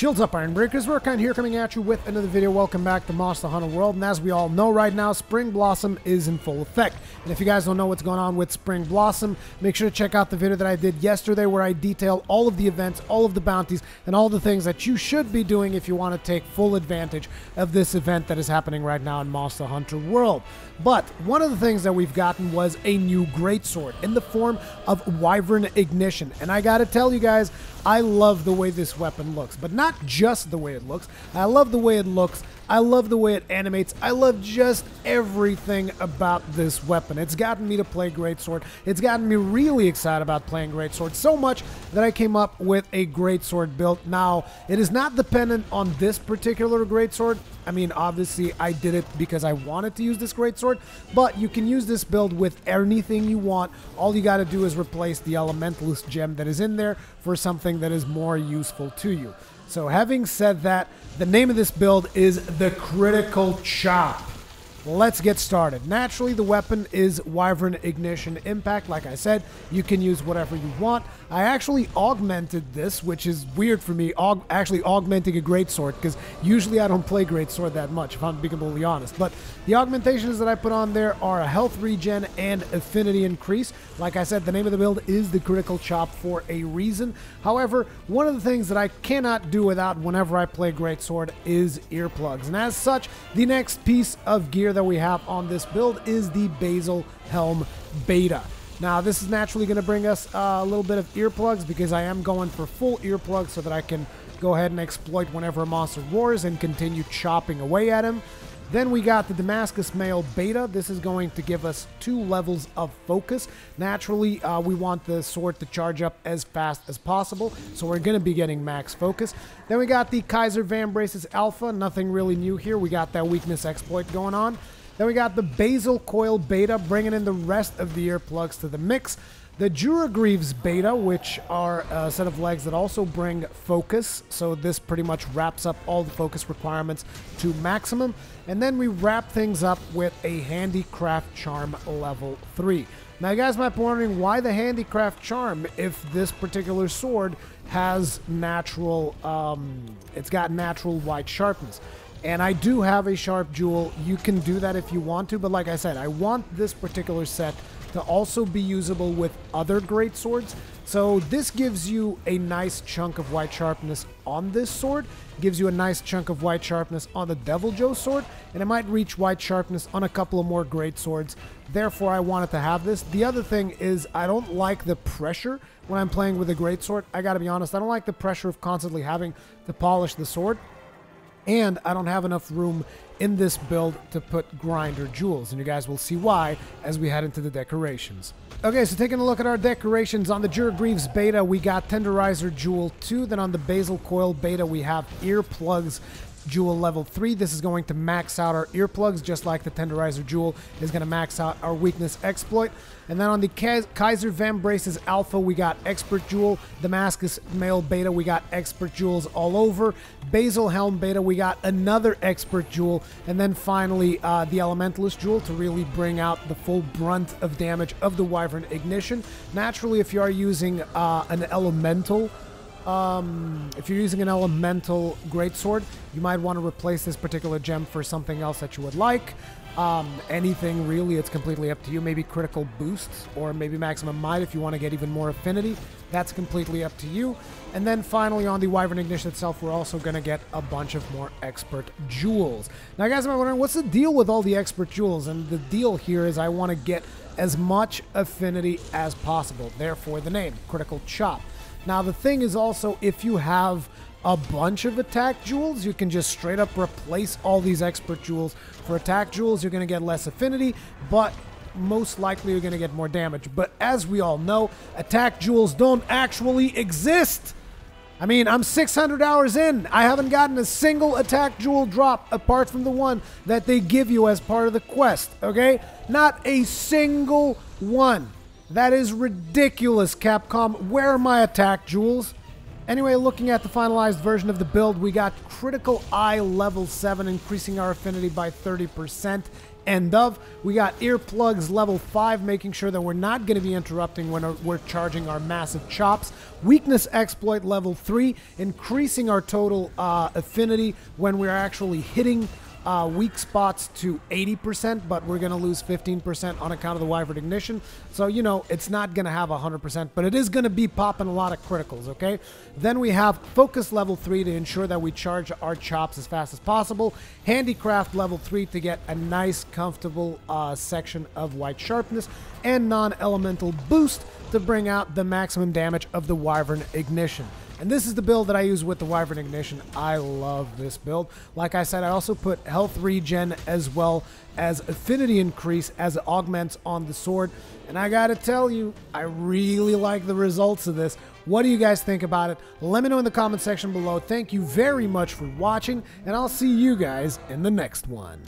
Shields up, Iron Breakers. Rurikhan here, coming at you with another video. Welcome back to Monster Hunter World. And as we all know right now, Spring Blossom is in full effect. And if you guys don't know what's going on with Spring Blossom, make sure to check out the video that I did yesterday where I detail all of the events, all of the bounties, and all the things that you should be doing if you want to take full advantage of this event that is happening right now in Monster Hunter World. But one of the things that we've gotten was a new greatsword in the form of Wyvern Ignition. And I gotta tell you guys, I love the way this weapon looks, but not just the way it looks. I love the way it looks. I love the way it animates. I love just everything about this weapon. It's gotten me to play greatsword. It's gotten me really excited about playing greatsword, so much that I came up with a greatsword build. Now, it is not dependent on this particular greatsword. I mean, obviously, I did it because I wanted to use this greatsword, but you can use this build with anything you want. All you got to do is replace the Elementalist gem that is in there for something that is more useful to you. So having said that, the name of this build is the Critical Chop. Let's get started. Naturally, the weapon is Wyvern Ignition Impact. Like I said, you can use whatever you want. I actually augmented this, which is weird for me, actually augmenting a greatsword, because usually I don't play greatsword that much, if I'm being completely honest. But the augmentations that I put on there are a health regen and affinity increase. Like I said, the name of the build is the Critical Chop for a reason. However, one of the things that I cannot do without whenever I play greatsword is earplugs. And as such, the next piece of gear that we have on this build is the Basal Helm Beta. Now, this is naturally going to bring us a little bit of earplugs because I am going for full earplugs so that I can go ahead and exploit whenever a monster roars and continue chopping away at him. Then we got the Damascus Mail Beta. This is going to give us 2 levels of focus. Naturally, we want the sword to charge up as fast as possible, so we're going to be getting max focus. Then we got the Kaiser Vambraces Alpha. Nothing really new here. We got that weakness exploit going on. Then we got the Basal Coil Beta, bringing in the rest of the earplugs to the mix. The Duragreaves Beta, which are a set of legs that also bring focus, so this pretty much wraps up all the focus requirements to maximum. And then we wrap things up with a Handicraft Charm level 3. Now, you guys might be wondering why the Handicraft Charm if this particular sword has natural, it's got natural white sharpness. And I do have a sharp jewel. You can do that if you want to, but like I said, I want this particular set to also be usable with other greatswords. So this gives you a nice chunk of white sharpness on this sword, gives you a nice chunk of white sharpness on the Devil Joe sword, and it might reach white sharpness on a couple of more greatswords. Therefore, I wanted to have this. The other thing is I don't like the pressure when I'm playing with a greatsword. I gotta be honest, I don't like the pressure of constantly having to polish the sword. And I don't have enough room in this build to put grinder jewels, and you guys will see why as we head into the decorations. Okay, so taking a look at our decorations, on the Duragreaves Beta, we got Tenderizer Jewel 2. Then on the Basal Coil Beta, we have Earplugs Jewel level 3. This is going to max out our earplugs, just like the Tenderizer Jewel is going to max out our weakness exploit. And then on the Kaiser Vambraces Alpha, we got Expert Jewel. Damascus Mail Beta, we got Expert Jewels all over. Basal Helm Beta, we got another Expert Jewel. And then finally, the Elementalist Jewel to really bring out the full brunt of damage of the Wyvern Ignition. Naturally, if you are using an elemental greatsword, you might want to replace this particular gem for something else that you would like. Anything really, it's completely up to you. Maybe critical boosts or maybe maximum might if you want to get even more affinity. That's completely up to you. And then finally on the Wyvern Ignition itself, we're also going to get a bunch of more expert jewels. Now, guys, I'm wondering what's the deal with all the expert jewels? And the deal here is I want to get as much affinity as possible. Therefore, the name, Critical Chop. Now, the thing is also, if you have a bunch of attack jewels, you can just straight up replace all these expert jewels for attack jewels. You're going to get less affinity, but most likely you're going to get more damage. But as we all know, attack jewels don't actually exist. I mean, I'm 600 hours in. I haven't gotten a single attack jewel drop apart from the one that they give you as part of the quest, okay? Not a single one. That is ridiculous, Capcom. Where are my attack jewels? Anyway, looking at the finalized version of the build, we got Critical Eye level 7, increasing our affinity by 30%. end of. We got earplugs level 5, making sure that we're not going to be interrupting when we're charging our massive chops. Weakness exploit level 3, increasing our total affinity when we're actually hitting weak spots to 80%, but we're going to lose 15% on account of the Wyvern Ignition. So, you know, it's not going to have 100%, but it is going to be popping a lot of criticals, okay? Then we have Focus level 3 to ensure that we charge our chops as fast as possible. Handicraft level 3 to get a nice, comfortable section of white sharpness. And Non-Elemental Boost to bring out the maximum damage of the Wyvern Ignition. And this is the build that I use with the Wyvern Ignition. I love this build. Like I said, I also put health regen as well as affinity increase as it augments on the sword. And I gotta tell you, I really like the results of this. What do you guys think about it? Let me know in the comment section below. Thank you very much for watching, and I'll see you guys in the next one.